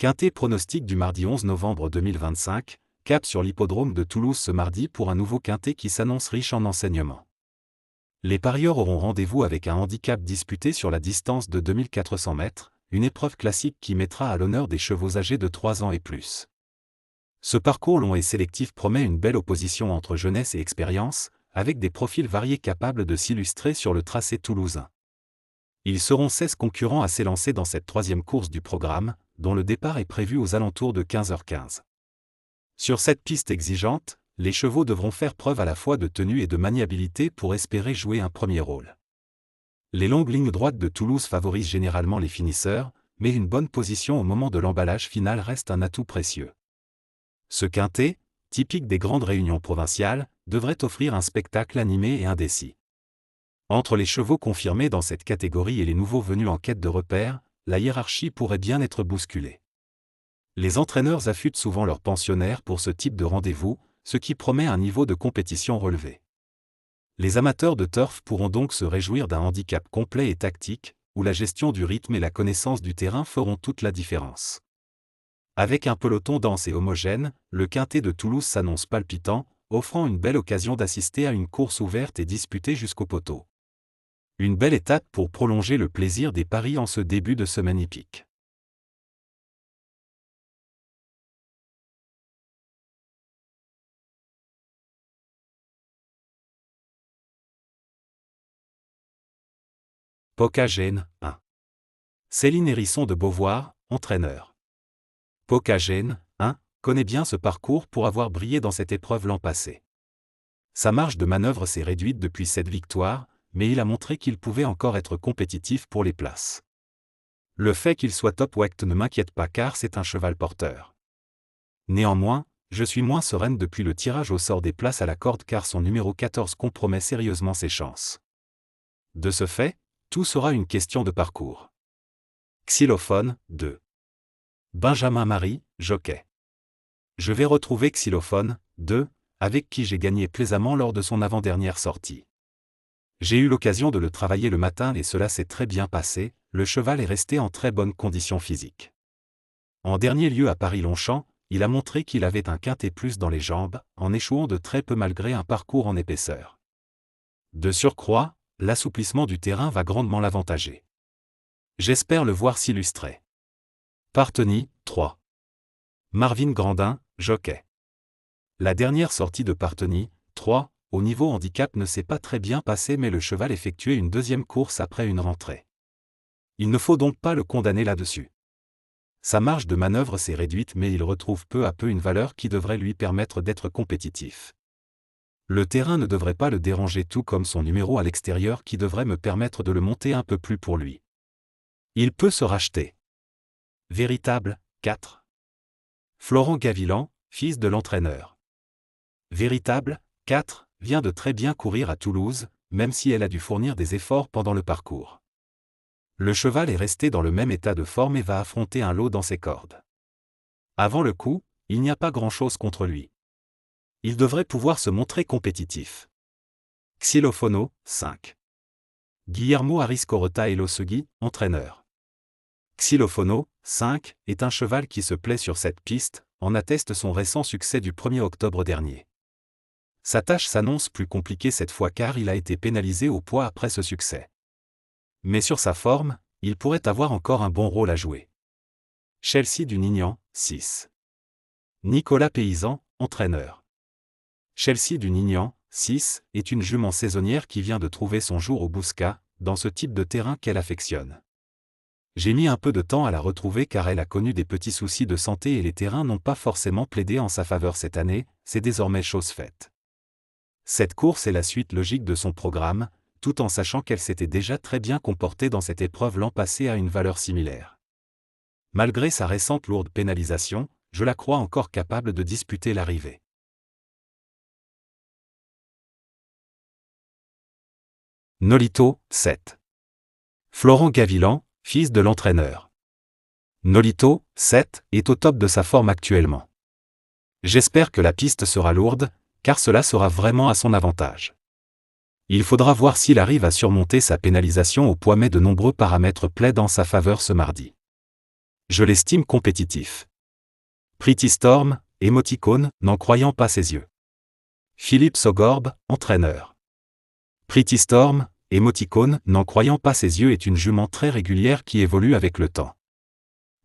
Quintet pronostic du mardi 11 novembre 2025, cap sur l'hippodrome de Toulouse ce mardi pour un nouveau quintet qui s'annonce riche en enseignements. Les parieurs auront rendez-vous avec un handicap disputé sur la distance de 2400 mètres, une épreuve classique qui mettra à l'honneur des chevaux âgés de 3 ans et plus. Ce parcours long et sélectif promet une belle opposition entre jeunesse et expérience, avec des profils variés capables de s'illustrer sur le tracé toulousain. Ils seront 16 concurrents à s'élancer dans cette troisième course du programme, dont le départ est prévu aux alentours de 15h15. Sur cette piste exigeante, les chevaux devront faire preuve à la fois de tenue et de maniabilité pour espérer jouer un premier rôle. Les longues lignes droites de Toulouse favorisent généralement les finisseurs, mais une bonne position au moment de l'emballage final reste un atout précieux. Ce quintet, typique des grandes réunions provinciales, devrait offrir un spectacle animé et indécis. Entre les chevaux confirmés dans cette catégorie et les nouveaux venus en quête de repères, la hiérarchie pourrait bien être bousculée. Les entraîneurs affûtent souvent leurs pensionnaires pour ce type de rendez-vous, ce qui promet un niveau de compétition relevé. Les amateurs de turf pourront donc se réjouir d'un handicap complet et tactique, où la gestion du rythme et la connaissance du terrain feront toute la différence. Avec un peloton dense et homogène, le quintet de Toulouse s'annonce palpitant, offrant une belle occasion d'assister à une course ouverte et disputée jusqu'au poteau. Une belle étape pour prolonger le plaisir des paris en ce début de semaine hippique. Pokagène 1. Céline Hérisson de Beauvoir, entraîneur. Pokagène 1 connaît bien ce parcours pour avoir brillé dans cette épreuve l'an passé. Sa marge de manœuvre s'est réduite depuis cette victoire, mais il a montré qu'il pouvait encore être compétitif pour les places. Le fait qu'il soit top weight ne m'inquiète pas car c'est un cheval porteur. Néanmoins, je suis moins sereine depuis le tirage au sort des places à la corde car son numéro 14 compromet sérieusement ses chances. De ce fait, tout sera une question de parcours. Xylophone 2. Benjamin Marie, jockey. Je vais retrouver Xylophone 2, avec qui j'ai gagné plaisamment lors de son avant-dernière sortie. J'ai eu l'occasion de le travailler le matin et cela s'est très bien passé, le cheval est resté en très bonne condition physique. En dernier lieu à Paris-Longchamp, il a montré qu'il avait un quintet plus dans les jambes, en échouant de très peu malgré un parcours en épaisseur. De surcroît, l'assouplissement du terrain va grandement l'avantager. J'espère le voir s'illustrer. Parteny 3. Marvin Grandin, jockey. La dernière sortie de Parteny 3, au niveau handicap ne s'est pas très bien passée mais le cheval effectuait une deuxième course après une rentrée. Il ne faut donc pas le condamner là-dessus. Sa marge de manœuvre s'est réduite mais il retrouve peu à peu une valeur qui devrait lui permettre d'être compétitif. Le terrain ne devrait pas le déranger tout comme son numéro à l'extérieur qui devrait me permettre de le monter un peu plus pour lui. Il peut se racheter. Véritable 4. Florent Gavilan, fils de l'entraîneur. Véritable 4 vient de très bien courir à Toulouse, même si elle a dû fournir des efforts pendant le parcours. Le cheval est resté dans le même état de forme et va affronter un lot dans ses cordes. Avant le coup, il n'y a pas grand-chose contre lui. Il devrait pouvoir se montrer compétitif. Xylophono 5. Guillermo Ariscoreta Elosegui, entraîneur. Xylophono 5 est un cheval qui se plaît sur cette piste, en atteste son récent succès du 1er octobre dernier. Sa tâche s'annonce plus compliquée cette fois car il a été pénalisé au poids après ce succès. Mais sur sa forme, il pourrait avoir encore un bon rôle à jouer. Chelsea du Nignan 6. Nicolas Paysan, entraîneur. Chelsea du Nignan 6 est une jument saisonnière qui vient de trouver son jour au Bouscat, dans ce type de terrain qu'elle affectionne. J'ai mis un peu de temps à la retrouver car elle a connu des petits soucis de santé et les terrains n'ont pas forcément plaidé en sa faveur cette année, c'est désormais chose faite. Cette course est la suite logique de son programme, tout en sachant qu'elle s'était déjà très bien comportée dans cette épreuve l'an passé à une valeur similaire. Malgré sa récente lourde pénalisation, je la crois encore capable de disputer l'arrivée. Nolito 7. Florent Gavilan, fils de l'entraîneur. Nolito 7 est au top de sa forme actuellement. J'espère que la piste sera lourde, car cela sera vraiment à son avantage. Il faudra voir s'il arrive à surmonter sa pénalisation au poids mais de nombreux paramètres plaident en sa faveur ce mardi. Je l'estime compétitif. Pretty Storm, émoticône, n'en croyant pas ses yeux. Philippe Sogorbe, entraîneur. Pretty Storm, émoticône, n'en croyant pas ses yeux est une jument très régulière qui évolue avec le temps.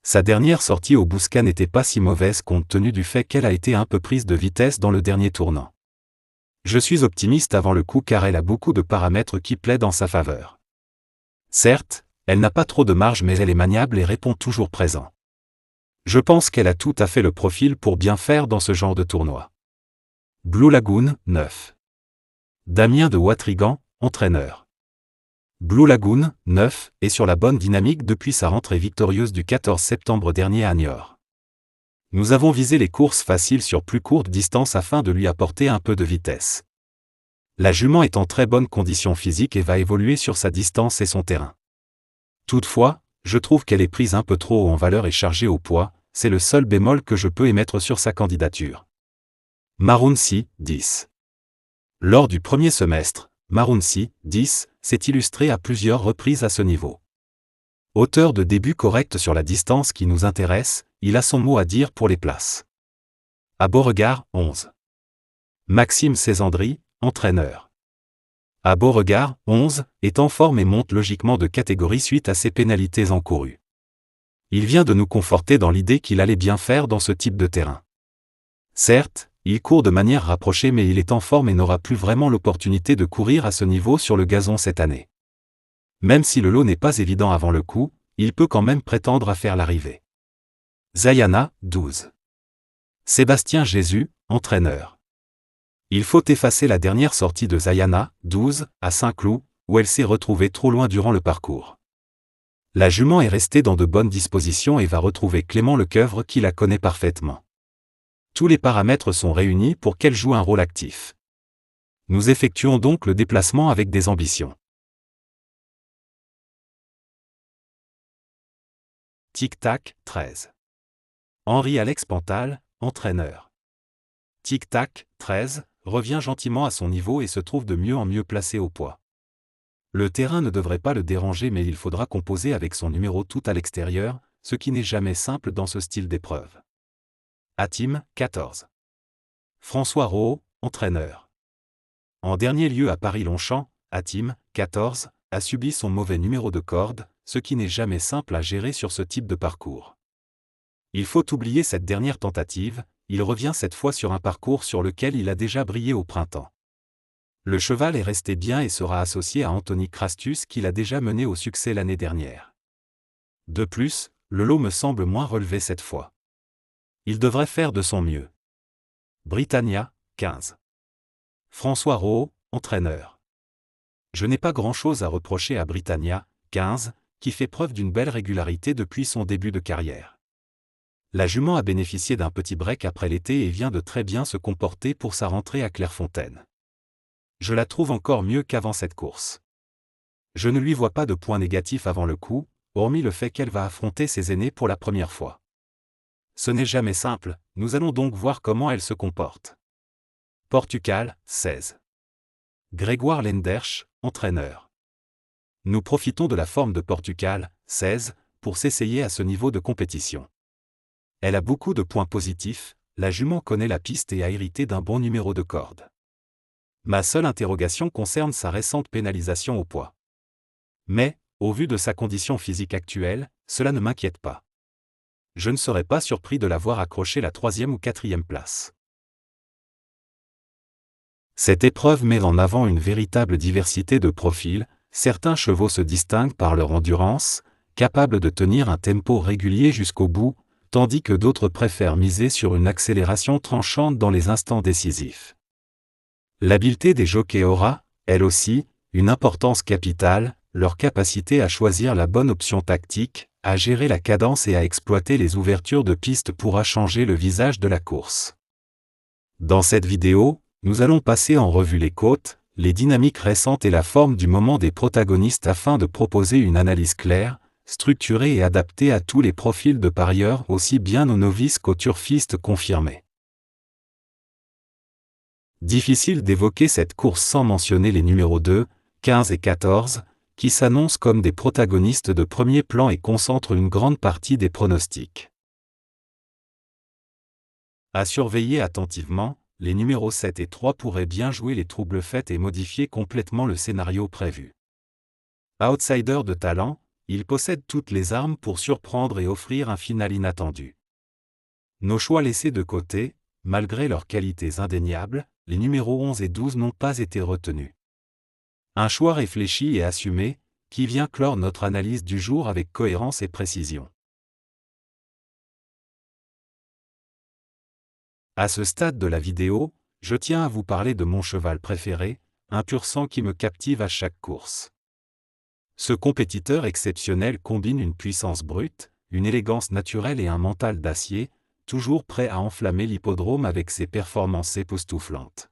Sa dernière sortie au Bouscat n'était pas si mauvaise compte tenu du fait qu'elle a été un peu prise de vitesse dans le dernier tournant. Je suis optimiste avant le coup car elle a beaucoup de paramètres qui plaident en sa faveur. Certes, elle n'a pas trop de marge mais elle est maniable et répond toujours présent. Je pense qu'elle a tout à fait le profil pour bien faire dans ce genre de tournoi. Blue Lagoon, 9. Damien de Watrigan, entraîneur. Blue Lagoon, 9, est sur la bonne dynamique depuis sa rentrée victorieuse du 14 septembre dernier à Niort. Nous avons visé les courses faciles sur plus courte distance afin de lui apporter un peu de vitesse. La jument est en très bonne condition physique et va évoluer sur sa distance et son terrain. Toutefois, je trouve qu'elle est prise un peu trop haut en valeur et chargée au poids, c'est le seul bémol que je peux émettre sur sa candidature. Marunsi, 10. Lors du premier semestre, Marunsi, 10, s'est illustré à plusieurs reprises à ce niveau. Auteur de débuts corrects sur la distance qui nous intéresse, il a son mot à dire pour les places. À Beauregard, 11. Maxime Césandry, entraîneur. À Beauregard, 11, est en forme et monte logiquement de catégorie suite à ses pénalités encourues. Il vient de nous conforter dans l'idée qu'il allait bien faire dans ce type de terrain. Certes, il court de manière rapprochée mais il est en forme et n'aura plus vraiment l'opportunité de courir à ce niveau sur le gazon cette année. Même si le lot n'est pas évident avant le coup, il peut quand même prétendre à faire l'arrivée. Zayana, 12. Sébastien Jésus, entraîneur. Il faut effacer la dernière sortie de Zayana, 12, à Saint-Cloud, où elle s'est retrouvée trop loin durant le parcours. La jument est restée dans de bonnes dispositions et va retrouver Clément Lecoeuvre qui la connaît parfaitement. Tous les paramètres sont réunis pour qu'elle joue un rôle actif. Nous effectuons donc le déplacement avec des ambitions. Tic-tac, 13. Henri-Alex Pantal, entraîneur. Tic-tac, 13, revient gentiment à son niveau et se trouve de mieux en mieux placé au poids. Le terrain ne devrait pas le déranger mais il faudra composer avec son numéro tout à l'extérieur, ce qui n'est jamais simple dans ce style d'épreuve. Atim, 14. François Rohaut, entraîneur. En dernier lieu à Paris-Longchamp, Atim, 14, a subi son mauvais numéro de corde, ce qui n'est jamais simple à gérer sur ce type de parcours. Il faut oublier cette dernière tentative, il revient cette fois sur un parcours sur lequel il a déjà brillé au printemps. Le cheval est resté bien et sera associé à Anthony Crastus qui l'a déjà mené au succès l'année dernière. De plus, le lot me semble moins relevé cette fois. Il devrait faire de son mieux. Britannia, 15. François Rohaut, entraîneur. Je n'ai pas grand-chose à reprocher à Britannia, 15, qui fait preuve d'une belle régularité depuis son début de carrière. La jument a bénéficié d'un petit break après l'été et vient de très bien se comporter pour sa rentrée à Clairefontaine. Je la trouve encore mieux qu'avant cette course. Je ne lui vois pas de points négatifs avant le coup, hormis le fait qu'elle va affronter ses aînés pour la première fois. Ce n'est jamais simple, nous allons donc voir comment elle se comporte. Portugal, 16. Grégoire Lenderch, entraîneur. Nous profitons de la forme de Portugal, 16, pour s'essayer à ce niveau de compétition. Elle a beaucoup de points positifs, la jument connaît la piste et a hérité d'un bon numéro de corde. Ma seule interrogation concerne sa récente pénalisation au poids. Mais, au vu de sa condition physique actuelle, cela ne m'inquiète pas. Je ne serais pas surpris de la voir accrocher la 3e ou 4e place. Cette épreuve met en avant une véritable diversité de profils, certains chevaux se distinguent par leur endurance, capables de tenir un tempo régulier jusqu'au bout, tandis que d'autres préfèrent miser sur une accélération tranchante dans les instants décisifs. L'habileté des jockeys aura, elle aussi, une importance capitale, leur capacité à choisir la bonne option tactique, à gérer la cadence et à exploiter les ouvertures de piste pourra changer le visage de la course. Dans cette vidéo, nous allons passer en revue les côtes, les dynamiques récentes et la forme du moment des protagonistes afin de proposer une analyse claire, structurée et adaptée à tous les profils de parieurs aussi bien aux novices qu'aux turfistes confirmés. Difficile d'évoquer cette course sans mentionner les numéros 2, 15 et 14, qui s'annoncent comme des protagonistes de premier plan et concentrent une grande partie des pronostics. À surveiller attentivement, les numéros 7 et 3 pourraient bien jouer les troubles faits et modifier complètement le scénario prévu. Outsider de talent, ils possèdent toutes les armes pour surprendre et offrir un final inattendu. Nos choix laissés de côté, malgré leurs qualités indéniables, les numéros 11 et 12 n'ont pas été retenus. Un choix réfléchi et assumé, qui vient clore notre analyse du jour avec cohérence et précision. À ce stade de la vidéo, je tiens à vous parler de mon cheval préféré, un pur sang qui me captive à chaque course. Ce compétiteur exceptionnel combine une puissance brute, une élégance naturelle et un mental d'acier, toujours prêt à enflammer l'hippodrome avec ses performances époustouflantes.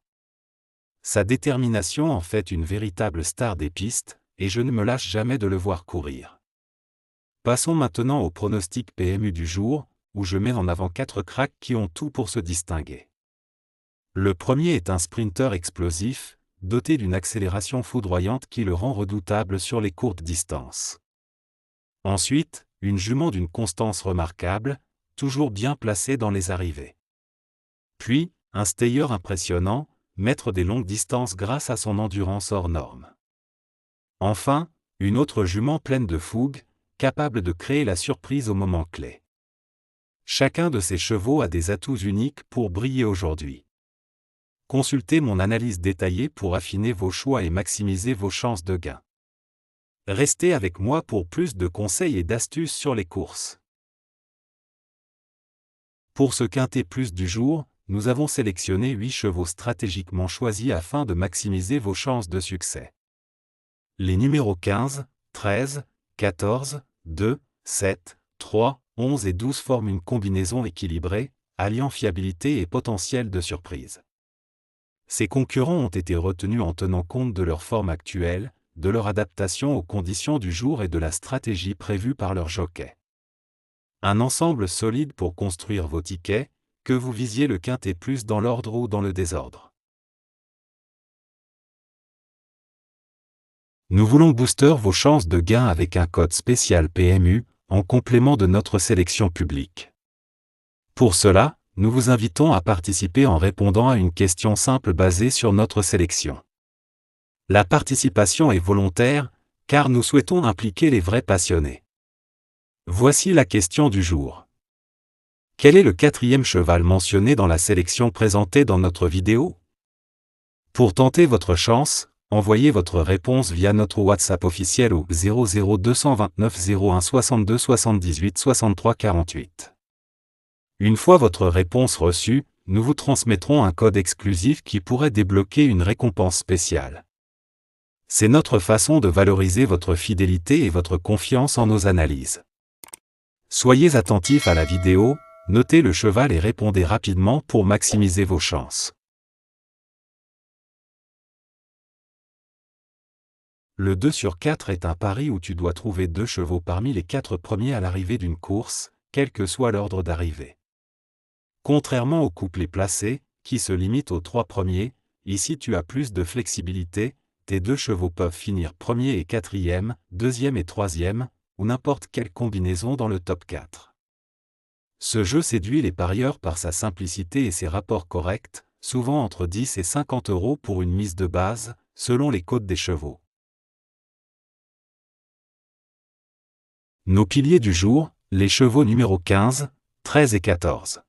Sa détermination en fait une véritable star des pistes, et je ne me lâche jamais de le voir courir. Passons maintenant au pronostic PMU du jour, où je mets en avant 4 cracks qui ont tout pour se distinguer. Le premier est un sprinter explosif, doté d'une accélération foudroyante qui le rend redoutable sur les courtes distances. Ensuite, une jument d'une constance remarquable, toujours bien placée dans les arrivées. Puis, un stayer impressionnant, maître des longues distances grâce à son endurance hors norme. Enfin, une autre jument pleine de fougue, capable de créer la surprise au moment clé. Chacun de ces chevaux a des atouts uniques pour briller aujourd'hui. Consultez mon analyse détaillée pour affiner vos choix et maximiser vos chances de gain. Restez avec moi pour plus de conseils et d'astuces sur les courses. Pour ce quintet plus du jour, nous avons sélectionné 8 chevaux stratégiquement choisis afin de maximiser vos chances de succès. Les numéros 15, 13, 14, 2, 7, 3, 11 et 12 forment une combinaison équilibrée, alliant fiabilité et potentiel de surprise. Ces concurrents ont été retenus en tenant compte de leur forme actuelle, de leur adaptation aux conditions du jour et de la stratégie prévue par leur jockey. Un ensemble solide pour construire vos tickets, que vous visiez le quintet plus dans l'ordre ou dans le désordre. Nous voulons booster vos chances de gain avec un code spécial PMU, en complément de notre sélection publique. Pour cela, nous vous invitons à participer en répondant à une question simple basée sur notre sélection. La participation est volontaire, car nous souhaitons impliquer les vrais passionnés. Voici la question du jour. Quel est le 4e cheval mentionné dans la sélection présentée dans notre vidéo? Pour tenter votre chance, envoyez votre réponse via notre WhatsApp officiel au 00229 01 62 78 63 48. Une fois votre réponse reçue, nous vous transmettrons un code exclusif qui pourrait débloquer une récompense spéciale. C'est notre façon de valoriser votre fidélité et votre confiance en nos analyses. Soyez attentifs à la vidéo, notez le cheval et répondez rapidement pour maximiser vos chances. Le 2 sur 4 est un pari où tu dois trouver 2 chevaux parmi les 4 premiers à l'arrivée d'une course, quel que soit l'ordre d'arrivée. Contrairement au couplet placé, qui se limite aux 3 premiers, ici tu as plus de flexibilité, tes 2 chevaux peuvent finir premier et 4e, 2e et 3e, ou n'importe quelle combinaison dans le top 4. Ce jeu séduit les parieurs par sa simplicité et ses rapports corrects, souvent entre 10 et 50 € pour une mise de base, selon les cotes des chevaux. Nos piliers du jour, les chevaux numéro 15, 13 et 14.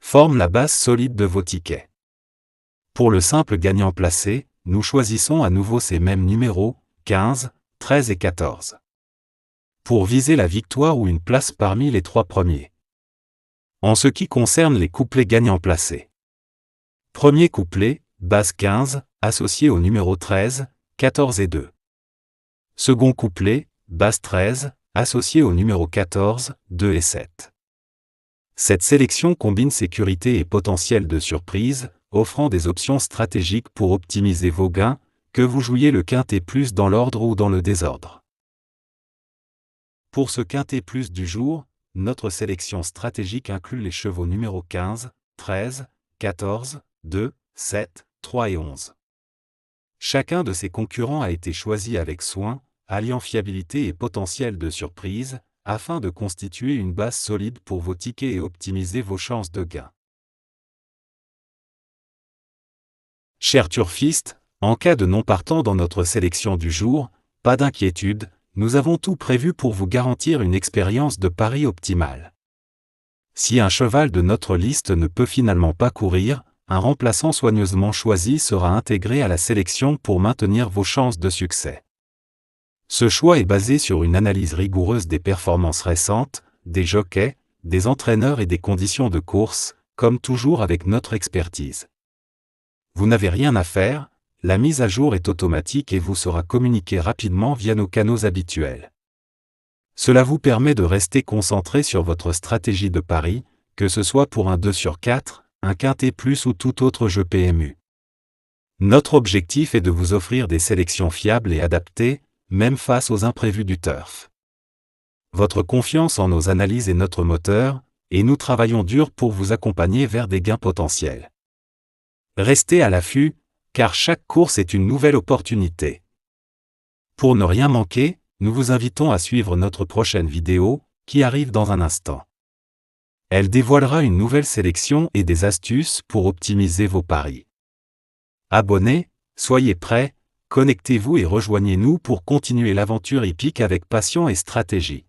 Forment la base solide de vos tickets. Pour le simple gagnant placé, nous choisissons à nouveau ces mêmes numéros, 15, 13 et 14. Pour viser la victoire ou une place parmi les 3 premiers. En ce qui concerne les couplets gagnants placés. Premier couplet, base 15, associé au numéro 13, 14 et 2. Second couplet, base 13, associé au numéro 14, 2 et 7. Cette sélection combine sécurité et potentiel de surprise, offrant des options stratégiques pour optimiser vos gains, que vous jouiez le quintet plus dans l'ordre ou dans le désordre. Pour ce quintet plus du jour, notre sélection stratégique inclut les chevaux numéro 15, 13, 14, 2, 7, 3 et 11. Chacun de ces concurrents a été choisi avec soin, alliant fiabilité et potentiel de surprise, afin de constituer une base solide pour vos tickets et optimiser vos chances de gain. Chers turfistes, en cas de non-partant dans notre sélection du jour, pas d'inquiétude, nous avons tout prévu pour vous garantir une expérience de pari optimale. Si un cheval de notre liste ne peut finalement pas courir, un remplaçant soigneusement choisi sera intégré à la sélection pour maintenir vos chances de succès. Ce choix est basé sur une analyse rigoureuse des performances récentes, des jockeys, des entraîneurs et des conditions de course, comme toujours avec notre expertise. Vous n'avez rien à faire, la mise à jour est automatique et vous sera communiquée rapidement via nos canaux habituels. Cela vous permet de rester concentré sur votre stratégie de pari, que ce soit pour un 2/4, un quintet plus ou tout autre jeu PMU. Notre objectif est de vous offrir des sélections fiables et adaptées, même face aux imprévus du turf. Votre confiance en nos analyses est notre moteur, et nous travaillons dur pour vous accompagner vers des gains potentiels. Restez à l'affût, car chaque course est une nouvelle opportunité. Pour ne rien manquer, nous vous invitons à suivre notre prochaine vidéo, qui arrive dans un instant. Elle dévoilera une nouvelle sélection et des astuces pour optimiser vos paris. Abonnez, soyez prêts, connectez-vous et rejoignez-nous pour continuer l'aventure hippique avec passion et stratégie.